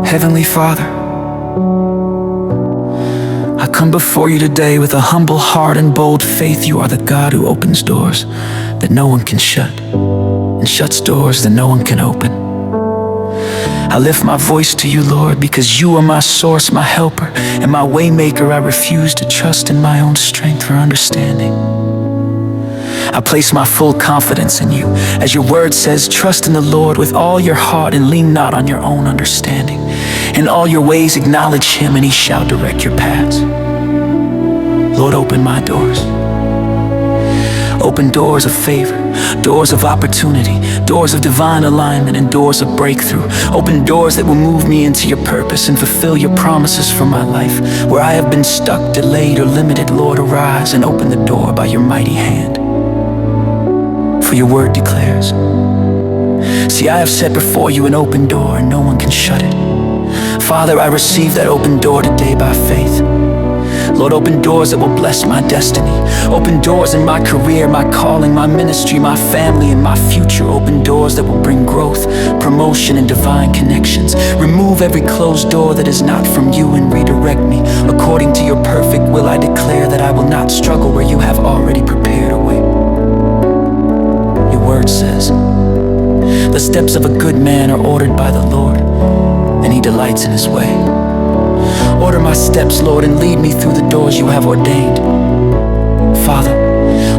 Heavenly Father, I come before you today with a humble heart and bold faith. You are the God who opens doors that no one can shut, and shuts doors that no one can open. I lift my voice to you, Lord, because you are my source, my helper, and my waymaker. I refuse to trust in my own strength or understanding. I place my full confidence in you. As your word says, trust in the Lord with all your heart and lean not on your own understanding. In all your ways acknowledge him, and he shall direct your paths. Lord, open my doors. Open doors of favor, doors of opportunity, doors of divine alignment, and doors of breakthrough. Open doors that will move me into your purpose and fulfill your promises for my life. Where I have been stuck, delayed, or limited, Lord, arise and open the door by your mighty hand. For your word declares, see, I have set before you an open door, and no one can shut it. Father, I receive that open door today by faith. Lord, open doors that will bless my destiny. Open doors in my career, my calling, my ministry, my family, and my future. Open doors that will bring growth, promotion, and divine connections. Remove every closed door that is not from you and redirect me. According to your perfect will, I declare that I will not struggle where you have already prepared a way. Your word says, the steps of a good man are ordered by the Lord, and he delights in his way. Order my steps, Lord, and lead me through the doors you have ordained. Father,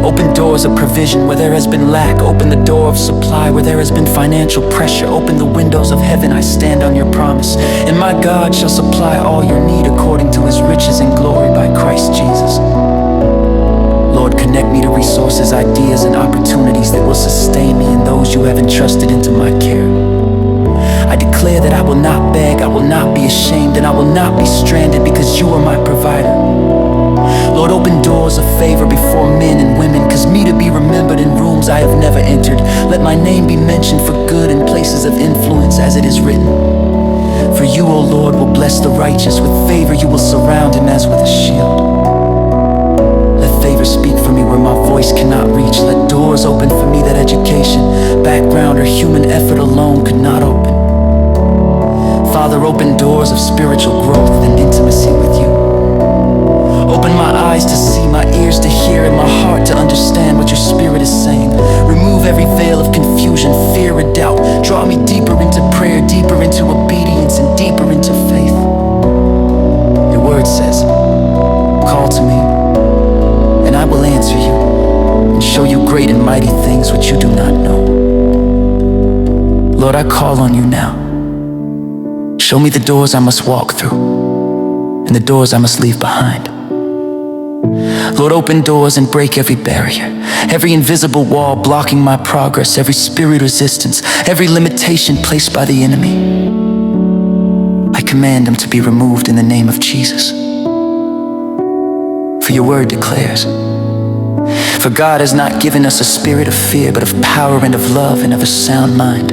open doors of provision where there has been lack. Open the door of supply where there has been financial pressure. Open the windows of heaven. I stand on your promise, and my God shall supply all your need according to his riches and glory by Christ Jesus. Lord, connect me to resources, ideas, and opportunities that will sustain me and those you have entrusted into my care. I declare that I will not beg, I will not be ashamed, and I will not be stranded because you are my provider. Lord, open doors of favor before men and women, cause me to be remembered in rooms I have never entered. Let my name be mentioned for good in places of influence, as it is written. For you, O Lord, will bless the righteous. With favor you will surround him as with a shield. Let favor speak for me where my voice cannot reach. Let doors open for me that education, background, or human effort alone could not open. Father, open doors of spiritual growth and intimacy with you. Open my eyes to see, my ears to hear, and my heart to understand what your spirit is saying. Remove every veil of confusion, fear, or doubt. Draw me deeper into prayer, deeper into obedience, and deeper into faith. Your word says, call to me, and I will answer you, and show you great and mighty things which you do not know. Lord, I call on you now. Show me the doors I must walk through, and the doors I must leave behind. Lord, open doors and break every barrier, every invisible wall blocking my progress, every spirit resistance, every limitation placed by the enemy. I command them to be removed in the name of Jesus. For your word declares, for God has not given us a spirit of fear, but of power and of love and of a sound mind.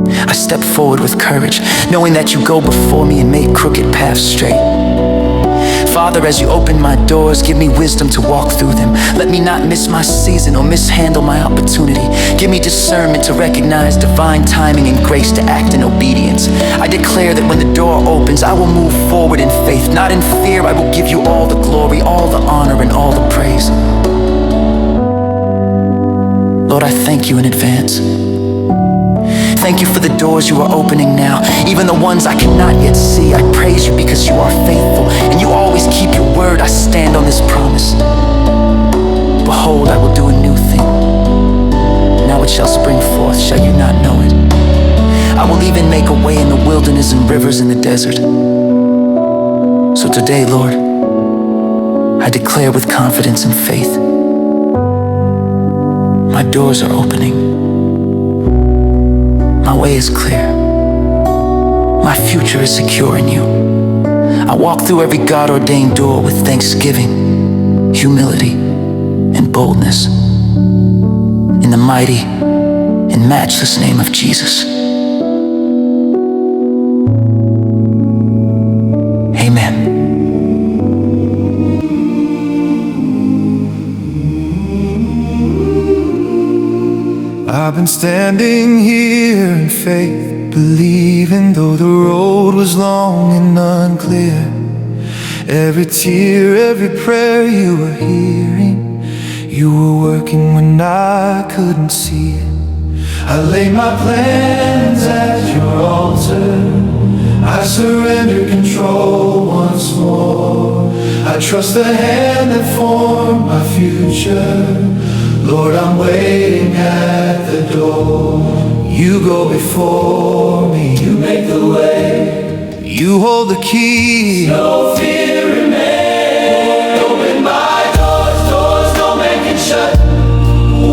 I step forward with courage, knowing that you go before me and make crooked paths straight. Father, as you open my doors, give me wisdom to walk through them. Let me not miss my season or mishandle my opportunity. Give me discernment to recognize divine timing and grace to act in obedience. I declare that when the door opens, I will move forward in faith, not in fear. I will give you all the glory, all the honor, and all the praise. Lord, I thank you in advance. Thank you for the doors you are opening now, even the ones I cannot yet see. I praise you because you are faithful, and you always keep your word. I stand on this promise. Behold, I will do a new thing. Now it shall spring forth. Shall you not know it? I will even make a way in the wilderness and rivers in the desert. So today, Lord, I declare with confidence and faith, my doors are opening. My way is clear. My future is secure in you. I walk through every God-ordained door with thanksgiving, humility, and boldness. In the mighty and matchless name of Jesus. Amen. I've been standing here in faith, believing though the road was long and unclear. Every tear, every prayer you were hearing, you were working when I couldn't see it. I lay my plans at your altar, I surrender control once more. I trust the hand that formed my future. Lord, I'm waiting at the door. You go before me, you make the way, you hold the key, no fear remains. Open my doors, doors no man can shut.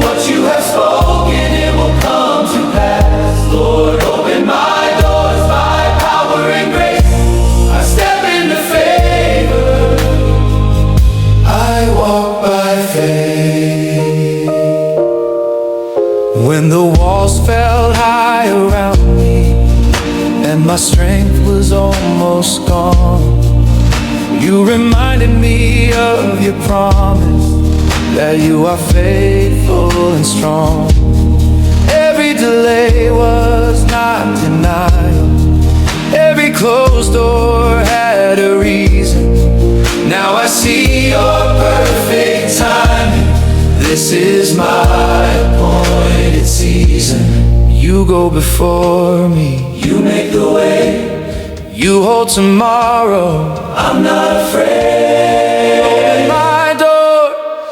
What you have spoken, it will come to pass. Lord, open my doors by power and grace. I step into favor, I walk by faith. When the walls fell high around me and my strength was almost gone, you reminded me of your promise, that you are faithful and strong. Every delay was not denial, every closed door had a reason. Now I see your perfect timing, this is my appointed season. You go before me, you make the way, you hold tomorrow, I'm not afraid. Open my doors,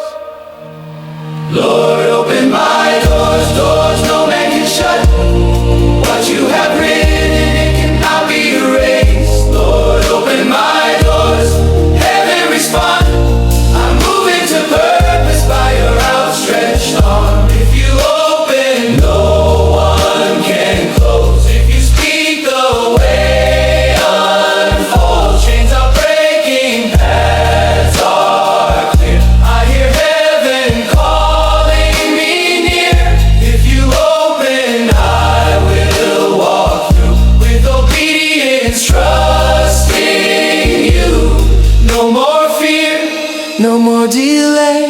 Lord, open my doors, doors no man can shut. What you have written, it cannot be erased. Lord, open my doors, heaven respond. I'm moving to purpose by your outstretched arm. If you open, no one can close. If you speak, the way unfolds. Chains are breaking, paths are clear. I hear heaven calling me near. If you open, I will walk through with obedience, trusting you. No more fear, no more delay,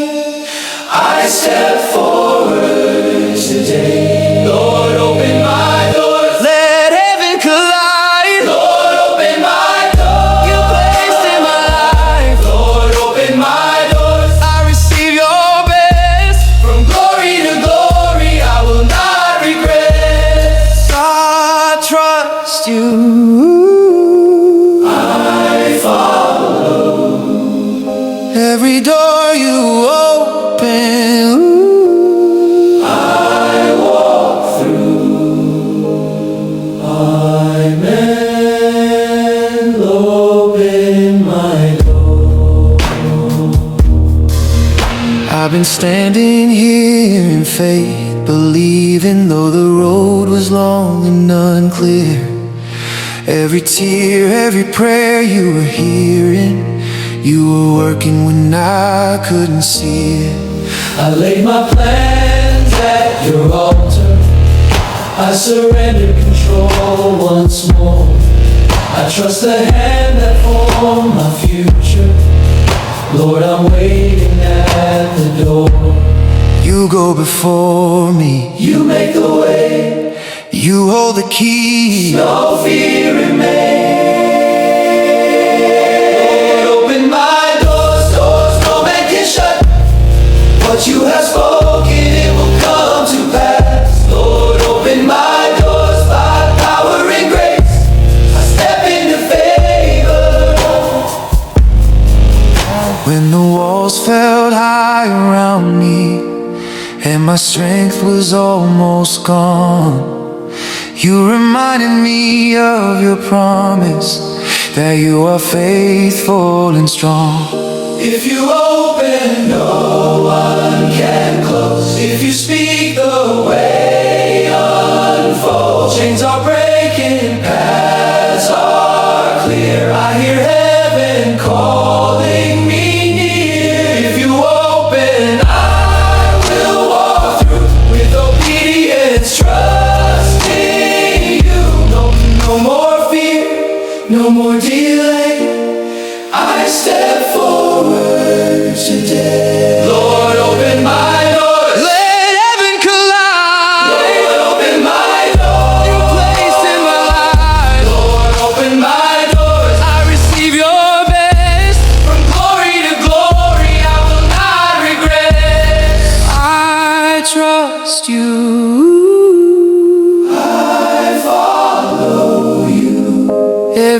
I step forward today. Lord, open my doors, let heaven collide. Lord, open my doors, you placed in my life. Lord, open my doors, I receive your best. From glory to glory, I will not regret. I trust you, I follow. Every door you open, I walk through. Amen. Open my door. I've been standing here in faith, believing though the road was long and unclear. Every tear, every prayer you were hearing, you were working when I couldn't see it. I laid my plans at your altar, I surrender control once more. I trust the hand that formed my future. Lord, I'm waiting at the door. You go before me, you make the way, you hold the key, no fear remains. What you have spoken, it will come to pass. Lord, open my doors by power and grace. I step into favor. When the walls felt high around me and my strength was almost gone, you reminded me of your promise, that you are faithful and strong. If you open, no one can close. If you speak, the way unfolds. Chains are breaking, paths are clear. I hear heaven calling me near. If you open, I will walk through with obedience, trusting you. No more fear, no more delay, I step forward today. Lord, open my doors, let heaven collide. Lord, open my doors, you placed in my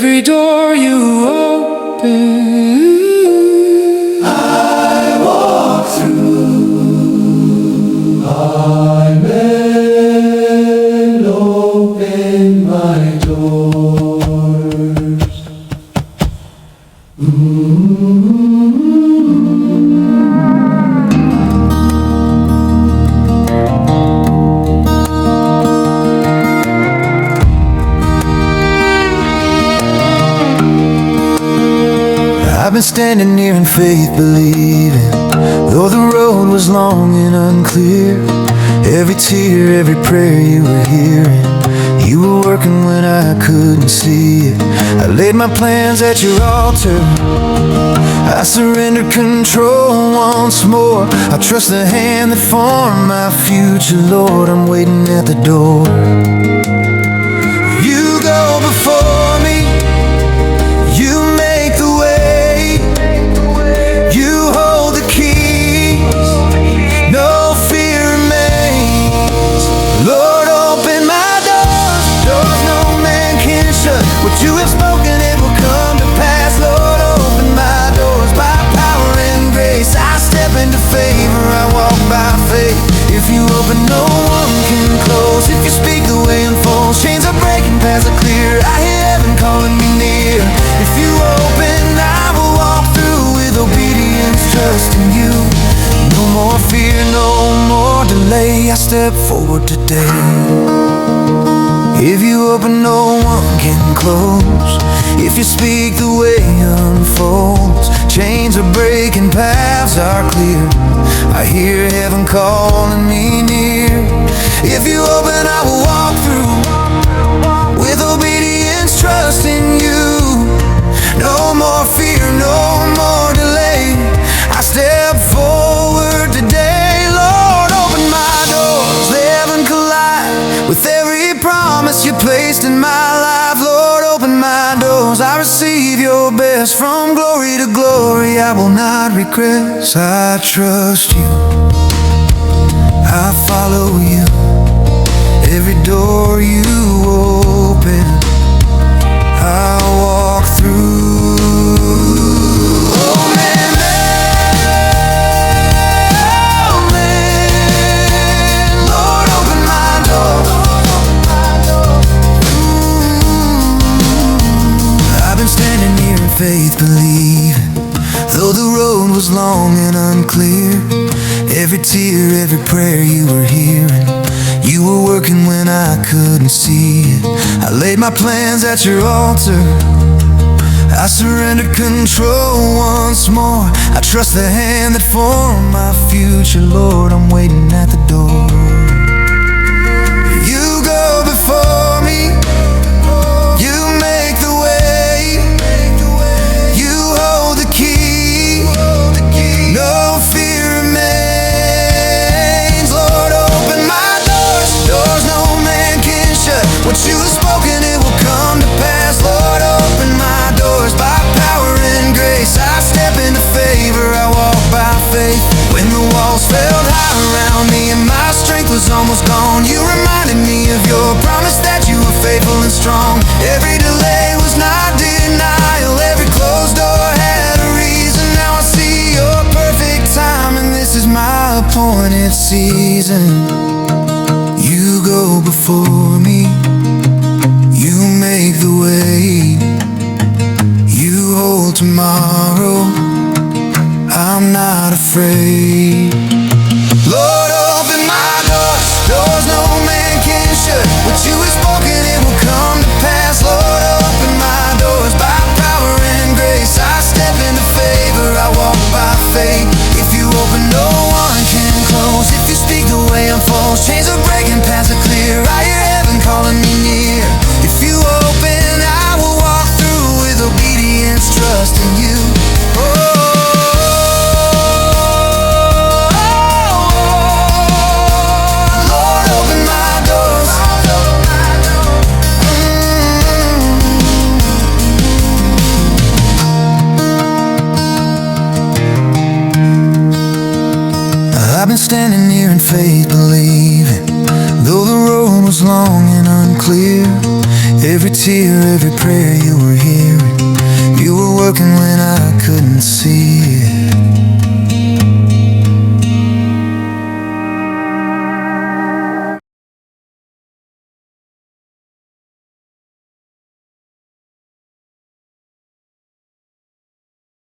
every door you open, I walk through. Amen. Open my doors. I've been standing here in faith, believing, though the road was long and unclear. Every tear, every prayer you were hearing, you were working when I couldn't see it. I laid my plans at your altar, I surrendered control once more. I trust the hand that formed my future, Lord. I'm waiting at the door. You go before me, you make the way, you hold the keys, no fear remains. Lord, open my doors, doors no man can shut. What you have spoken, it will come to pass. Lord, open my doors by power and grace. I step into favor, I walk by faith. If you open, no one can close. If you speak, the way unfolds. Chains are breaking, paths are clear. I hear heaven calling me near. If you open, I will walk through with obedience, trusting you. No more fear, no more delay. I step forward today. If you open, no one can close. If you speak, the way unfolds. Chains are breaking, paths are clear. I hear heaven calling me near. If you open, I will walk through with obedience, trusting you. No more fear, no more delay. I step forward today. Lord, open my doors, let heaven collide with every promise you placed in my life. Lord, open my doors, I receive your best. From glory to glory, I will not regress. I trust you, I follow you. Every door you open, I walk through. Oh man, man, Lord, open my door. I've been standing here in faith, believing, though the road was long and unclear. Every tear, every prayer you were hearing, you were working when I couldn't see it. I laid my plans at your altar, I surrendered control once more. I trust the hand that formed my future, Lord. I'm waiting at the door. You go before me, you make the way, you hold the key, no fear remains. Lord, open my doors, doors no man can shut. What you have spoken, it will come to pass. Lord, open my doors by power and grace. I step into favor, I walk by faith. When the walls fell high around me and my strength was almost gone, you reminded me of your promise that you were faithful and strong. Every delay was not denial, every closed door had a reason. Now I see your perfect time, and this is my appointed season. You go before me, you make the way, you hold tomorrow, I'm not afraid. Lord, open my doors, doors no man can shut. What you have spoken, it will come to pass. Lord, open my doors by power and grace. I step into favor, I walk by faith. If you open, no one can close. If you speak, the way unfolds. Chains are breaking, paths are clear. I hear heaven calling me near. If you open, I will walk through with obedience, trusting you. Lord, open my doors. I've been standing here in faith, believing, though the road was long and unclear. Every tear, every prayer you